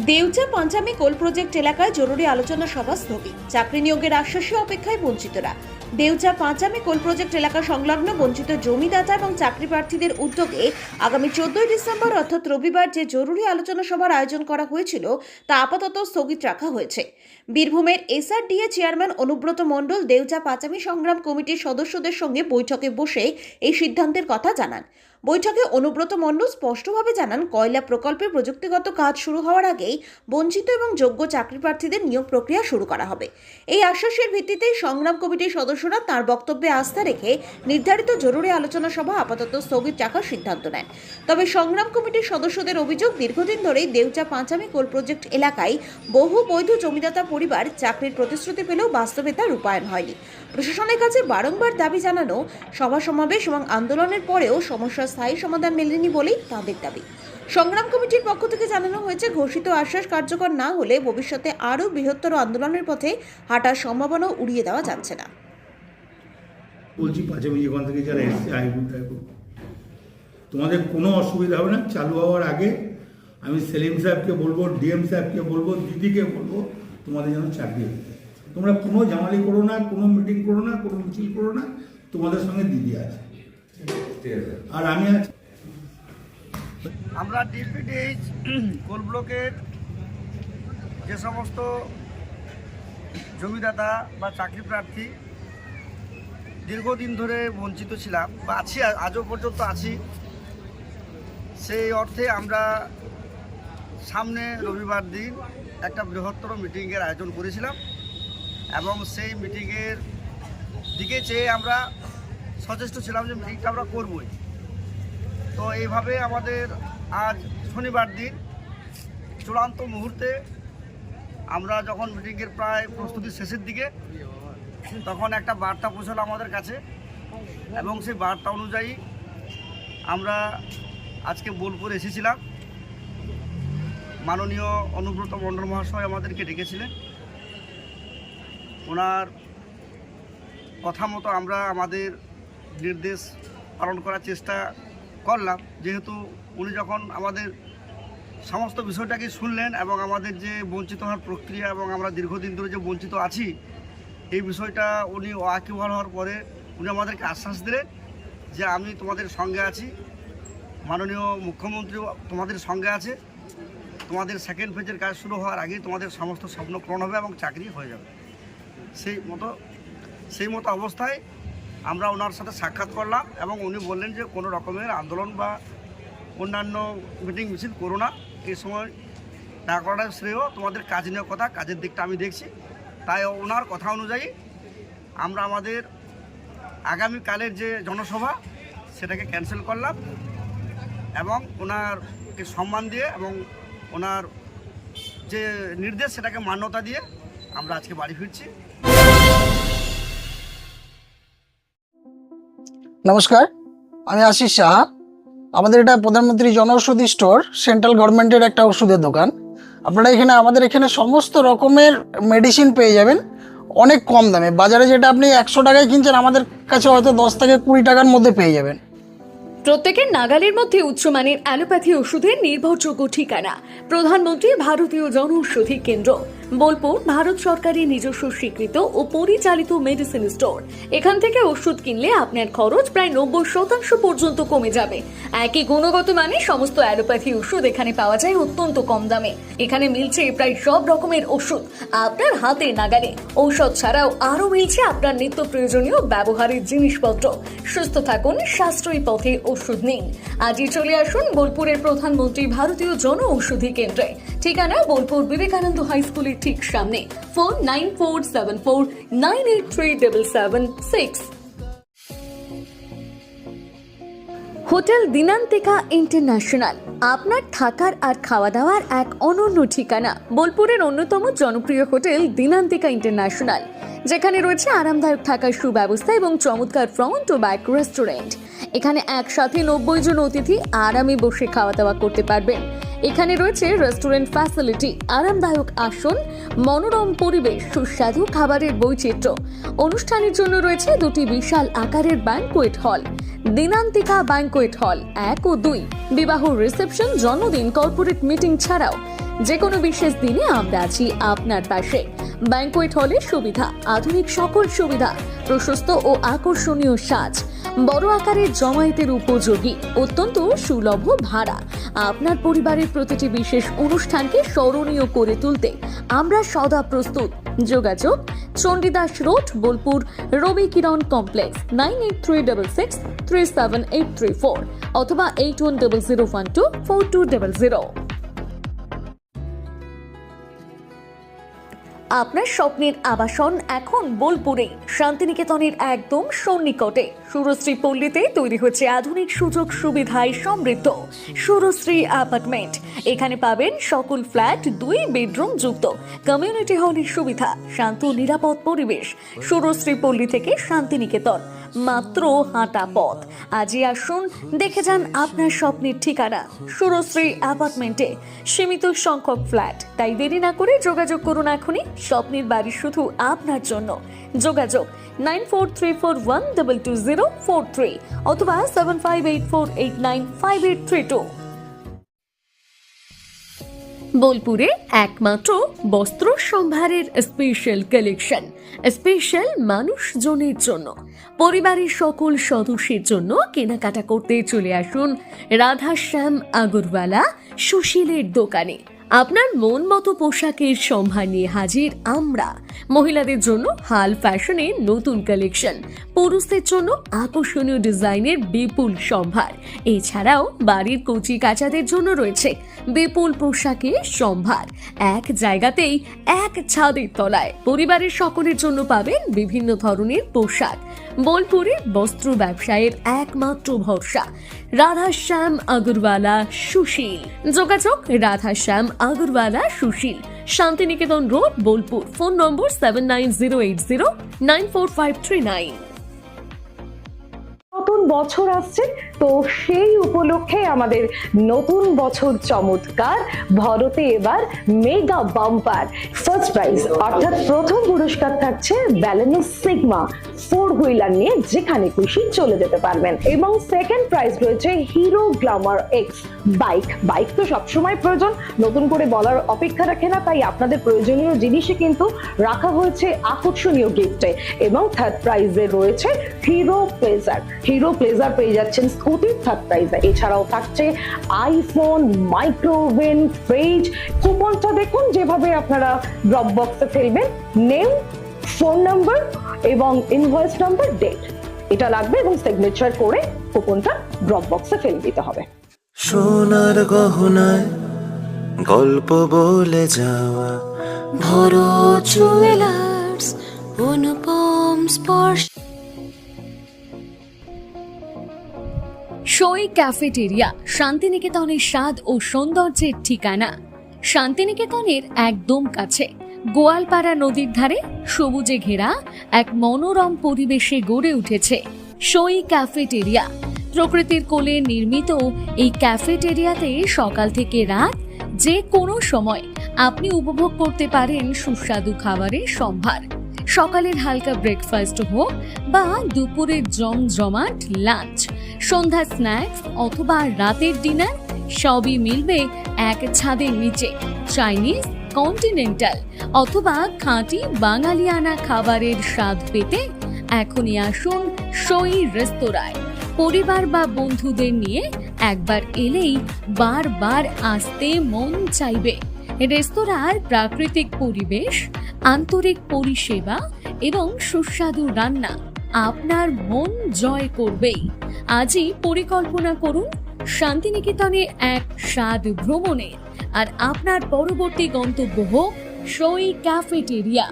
দেউচা পঞ্চামী কোল project এলাকায় জরুরি আলোচনা সভা স্থগিত। চাকরি নিয়োগের আশ্বাসে অপেক্ষায় বঞ্চিতরা। দেউচা পঞ্চামী কোল প্রজেক্ট এলাকা সংলগ্ন বঞ্চিত জমিদাতা এবং চাকরি প্রার্থীদের উদ্যোগে আগামী 14 ডিসেম্বর অর্থাৎ রবিবার যে জরুরি আলোচনা সভার আয়োজন করা হয়েছিল তা আপাতত স্থগিত রাখা হয়েছে। বীরভূমের এসআরডিএ চেয়ারম্যান অনুব্রত মণ্ডল দেউচা পঞ্চামী সংগ্রাম কমিটির সদস্যদের সঙ্গে বৈঠকে বসে এই সিদ্ধান্তের কথা জানান। বৈঠকে অনুব্রত মণ্ডল স্পষ্টভাবে জানান, কয়লা প্রকল্পে প্রযুক্তিগত কাজ শুরু হওয়ার আগেই বঞ্চিত এবং যোগ্য চাকরি প্রার্থীদের নিয়োগ প্রক্রিয়া শুরু করা হবে। এই আশ্বাসের ভিত্তিতেই সংগ্রাম কমিটির সদস্যরা তাঁর বক্তব্যে আস্থা রেখে নির্ধারিত জরুরি আলোচনা সভা আপাতত স্থগিত রাখার সিদ্ধান্ত নেন। তবে সংগ্রাম কমিটির সদস্যদের অভিযোগ, দীর্ঘদিন ধরেই দেউচা পঞ্চামী কোল প্রজেক্ট এলাকায় বহু বৈধ জমিদাতা পরিবার চাকরির প্রতিশ্রুতি পেলেও বাস্তবে তা রূপায়ণ হয়নি। প্রশাসনের কাছে বারংবার দাবি জানানো, সভা সমাবেশ এবং আন্দোলনের পরেও সমস্যার স্থায়ী সমাধান মেলেনি বলেই তাদের দাবি। সংগ্রাম কমিটির পক্ষ থেকে জানানো হয়েছে, ঘোষিত আশ্বাস কার্যকর না হলে ভবিষ্যতে আরও বৃহত্তর আন্দোলনের পথে হাঁটার সম্ভাবনাও উড়িয়ে দেওয়া যাচ্ছে না। বলছি পাঁচামি যেখান থেকে যারা এসছে তোমাদের কোনো অসুবিধা হবে না। চালু হওয়ার আগে আমি সেলিম সাহেবকে বলবো, ডিএম সাহেবকে বলবো, দিদিকে বলবো, তোমাদের যেন চাকরি হয়ে যায়। তোমরা কোনো জামালি করো না, কোনো মিটিং করো না, কোনো মিছিল করো না, তোমাদের সঙ্গে দিদি আছে আর আমি আছি। আমরা ডিপিডিএইচ কোল ব্লকের যে সমস্ত জমিদাতা বা চাকরি প্রার্থী দীর্ঘদিন ধরে বঞ্চিত ছিলাম বা আছি, আজও পর্যন্ত আছি, সেই অর্থে আমরা সামনে রবিবার দিন একটা বৃহত্তর মিটিংয়ের আয়োজন করেছিলাম এবং সেই মিটিংয়ের দিকে চেয়ে আমরা সচেষ্ট ছিলাম যে মিটিংটা আমরা করবই। তো এইভাবে আমাদের আজ শনিবার দিন চূড়ান্ত মুহূর্তে আমরা যখন মিটিংয়ের প্রায় প্রস্তুতি শেষের দিকে, তখন একটা বার্তা পৌঁছালো আমাদের কাছে এবং সেই বার্তা অনুযায়ী আমরা আজকে বোলপুরে এসেছিলাম। মাননীয় অনুব্রত মণ্ডল মহাশয় আমাদেরকে ডেকেছিলেন। ওনার কথা মতো আমরা আমাদের নির্দেশ পালন করার চেষ্টা করলাম, যেহেতু উনি যখন আমাদের সমস্ত বিষয়টাকে শুনলেন এবং আমাদের যে বঞ্চিত হওয়ার প্রক্রিয়া এবং আমরা দীর্ঘদিন ধরে যে বঞ্চিত আছি এই বিষয়টা উনি ওয়াকিবহাল হওয়ার পরে উনি আমাদেরকে আশ্বাস দিলেন যে আমি তোমাদের সঙ্গে আছি, মাননীয় মুখ্যমন্ত্রী তোমাদের সঙ্গে আছে, তোমাদের সেকেন্ড ফেজের কাজ শুরু হওয়ার আগেই তোমাদের সমস্ত স্বপ্ন পূরণ হবে এবং চাকরি হয়ে যাবে। সেই মতো অবস্থায় আমরা ওনার সাথে সাক্ষাৎ করলাম এবং উনি বললেন যে কোনো রকমের আন্দোলন বা অন্যান্য মিটিং মিছিল করো না, এই সময় না করাটাই শ্রেয়, তোমাদের কাজ নিয়ে কথা, কাজের দিকটা আমি দেখছি। তাই ওনার কথা অনুযায়ী আমরা আমাদের আগামীকালের যে জনসভা সেটাকে ক্যান্সেল করলাম এবং ওনারকে সম্মান দিয়ে এবং ওনার যে নির্দেশ সেটাকে মান্যতা দিয়ে আমরা আজকে বাড়ি ফিরছি। নমস্কার, আমি আশিস সাহা। আমাদের এটা প্রধানমন্ত্রী জনঔষধি স্টোর, সেন্ট্রাল গভর্নমেন্টের একটা ওষুধের দোকান। আপনারা আমাদের এখানে সমস্ত রকমের মেডিসিন পেয়ে যাবেন অনেক কম দামে। বাজারে যেটা আপনি 100 টাকায় কিনছেন, আমাদের কাছে হয়তো 10 থেকে 20 টাকার মধ্যে পেয়ে যাবেন। প্রত্যেকের নাগালের মধ্যে উচ্চমানের অ্যালোপ্যাথি ওষুধের নির্ভরযোগ্য ঠিকানা প্রধানমন্ত্রী ভারতীয় জনঔষধি কেন্দ্র, বোলপুর, ভারত সরকারের নিজস্ব স্বীকৃত ও পরিচালিত মেডিসিন স্টোর। এখান থেকে ওষুধ কিনলে আপনার খরচ প্রায় 90% পর্যন্ত কমে যাবে। একই গুণগত মানে সমস্ত অ্যালোপ্যাথি ওষুধ এখানে পাওয়া যায় অত্যন্ত কম দামে। এখানে মিলছে প্রায় সব রকমের ওষুধ আপনার হাতে নাগালে। ঔষধ ছাড়াও আরও মিলছে আপনার নিত্য প্রয়োজনীয় ব্যবহারের জিনিসপত্র। সুস্থ থাকুন, সাশ্রয়ী পথে ওষুধ নিন। আজই চলে আসুন বোলপুরের প্রধানমন্ত্রী ভারতীয় জনঔষধি কেন্দ্রে। ঠিকানা বোলপুর বিবেকানন্দ হাই স্কুলের ঠিক সামনে। ফোন 9474983776। হোটেল দিনান্তিকা ইন্টারন্যাশনাল আপনার থাকার আর খাওয়া দাওয়ার এক অনন্য ঠিকানা। বোলপুরের অন্যতম জনপ্রিয় হোটেল দিনান্তিকা ইন্টারন্যাশনাল, যেখানে রয়েছে আরামদায়ক থাকার সুব্যবস্থা এবং চমৎকার ফ্রন্ট ও ব্যাক রেস্টুরেন্ট। এখানে একসাথে 90 জন অতিথি আরামে বসে খাওয়া দাওয়া করতে পারবেন। এখানে রয়েছে রেস্টুরেন্ট ফ্যাসিলিটি, আরামদায়ক আসন, মনোরম পরিবেশ, সুস্বাদু খাবারের বৈচিত্র্য। অনুষ্ঠানের জন্য রয়েছে 2টি বিশাল আকারের banquet hall, Dinantika banquet hall 1 ও 2। বিবাহ, রিসেপশন, জন্মদিন, কর্পোরেট মিটিং ছাড়াও যে কোনো বিশেষ দিনে আমরা আছি আপনার পাশে। ব্যাংকোয়েট হলের সুবিধা, আধুনিক সকল সুবিধা, প্রশস্ত ও আকর্ষণীয় সাজ, বড় আকারের জমায়েতের উপযোগী, অত্যন্ত সুলভ ভাড়া। আপনার পরিবারের প্রতিটি বিশেষ অনুষ্ঠানকে স্মরণীয় করে তুলতে আমরা সদা প্রস্তুত। যোগাযোগ চণ্ডীদাস রোড, বোলপুর, রবি কিরণ কমপ্লেক্স, 9836637834 অথবা 8100124200। আপনার স্বপ্নের আবাসন এখন বোলপুরে, শান্তিনিকেতনের একদম সন্নিকটে। সুরশ্রী পল্লীতে তৈরি হচ্ছে আধুনিক সুযোগ সুবিধায় সমৃদ্ধ সুরশ্রী অ্যাপার্টমেন্ট। এখানে পাবেন সকল ফ্ল্যাট 2 বেডরুম যুক্ত, কমিউনিটি হলের সুবিধা, শান্ত নিরাপদ পরিবেশ। সুরশ্রী পল্লী থেকে শান্তিনিকেতন মাত্র হাঁটা পথ। আজই আসুন, দেখে যান আপনার স্বপ্নের ঠিকানা সুরশ্রী অ্যাপার্টমেন্টে। সীমিত সংখ্যক ফ্ল্যাট, তাই দেরি না করে যোগাযোগ করুন এখনই। স্বপ্নের বাড়ি শুধু আপনার জন্য। যোগাযোগ 9434122043 অথবা 7584895832। বোলপুরে একমাত্র বস্ত্র সম্ভারের স্পেশাল কালেকশন, স্পেশাল মানুষজনের জন্য, পরিবারের সকল সদস্যের জন্য কেনাকাটা করতে চলে আসুন রাধাশ্যাম আগরওয়ালা সুশীলের দোকানে। আপনার মন মতো পোশাকের সম্ভার নিয়ে হাজির আমরা। মহিলাদের জন্য হাল ফ্যাশনের নতুন কালেকশন, পুরুষদের জন্য আকর্ষণীয় ডিজাইনের বিপুল সম্ভার। এছাড়াও বাড়ির কচি কাচাদের জন্য রয়েছে বিপুল পোশাকের সম্ভার। এক জায়গাতেই, এক ছাদের তলায় পরিবারের সকলের জন্য পাবেন বিভিন্ন ধরনের পোশাক। বোলপুরে বস্ত্র ব্যবসায়ের একমাত্র ভরসা রাধাশ্যাম আগরওয়ালা সুশীল। যোগাযোগ Radhashyam Agarwala Sushil, Santiniketan road, Bolpur. Phone number 7908094539। নতুন বছর আসছে, তো সেই উপলক্ষে আমাদের নতুন বছর চমৎকার ভরতে এবার মেগা বাম্পার ফার্স্ট প্রাইজ, অর্থাৎ প্রথম পুরস্কার থাকছে ব্যালেনো সিগমা 4 হুইলার নিয়ে যেখানে খুশি চলে যেতে পারবেন, এবং সেকেন্ড প্রাইজ রয়েছে হিরো গ্ল্যামার এক্স বাইক তো সবসময় প্রয়োজন, নতুন করে বলার অপেক্ষা রাখে না, তাই আপনাদের প্রয়োজনীয় জিনিসে কিন্তু রাখা হয়েছে আকর্ষণীয় গিফটে। এবং থার্ড প্রাইজে রয়েছে হিরো প্লেজার পেয়ে যাচ্ছেন স্কুটি থার্ড প্রাইজে। এছাড়াও থাকছে আইফোন, মাইক্রোওভেন, ফ্রিজ। কুপনটা দেখুন যেভাবে আপনারা ড্রপ বক্সে ফেলবেন, নেম, ফোন নাম্বার এবং ইনভয়েস নাম্বার, ডেট এটা লাগবে, এবং সিগনেচার করে কুপনটা ড্রপ বক্সে ফেলে দিতে হবে। সোনার গহনায় গল্প বলে যাওয়া ভরো জুয়েলার্স, অনুপম স্পর্শ। সই ক্যাফেটেরিয়া, শান্তিনিকেতনের স্বাদ ও সৌন্দর্যের ঠিকানা। শান্তিনিকেতনের একদম কাছে, গোয়ালপাড়া নদীর ধারে সবুজে ঘেরা এক মনোরম পরিবেশে গড়ে উঠেছে সই ক্যাফেটেরিয়া। প্রকৃতির কোলে নির্মিত এই ক্যাফেটেরিয়াতে সকাল থেকে রাত যে কোনো সময় আপনি উপভোগ করতে পারেন সুস্বাদু খাবারের সম্ভার। সকালের হালকা ব্রেকফাস্ট হোক বা দুপুরের জমজমাট লাঞ্চ, সন্ধ্যা স্ন্যাক্স অথবা রাতের ডিনার, সবই মিলবে এক ছাদের নিচে। চাইনিজ, কন্টিনেন্টাল অথবা খাঁটি বাঙালিয়ানা খাবারের স্বাদ পেতে এখনই আসুন সই রেস্তোরাঁয়। পরিবার বা বন্ধুদের নিয়ে একবার এলেই বারবার আসতে মন চাইবে। রেস্তোরাঁর প্রাকৃতিক পরিবেশ, আন্তরিক পরিষেবা এবং সুস্বাদু রান্না আপনার মন জয় করবেই। আজই পরিকল্পনা করুন শান্তিনিকেতনে এক স্বাদ ভ্রমণের, আর আপনার পরবর্তী গন্তব্য হোক সই ক্যাফেটেরিয়া।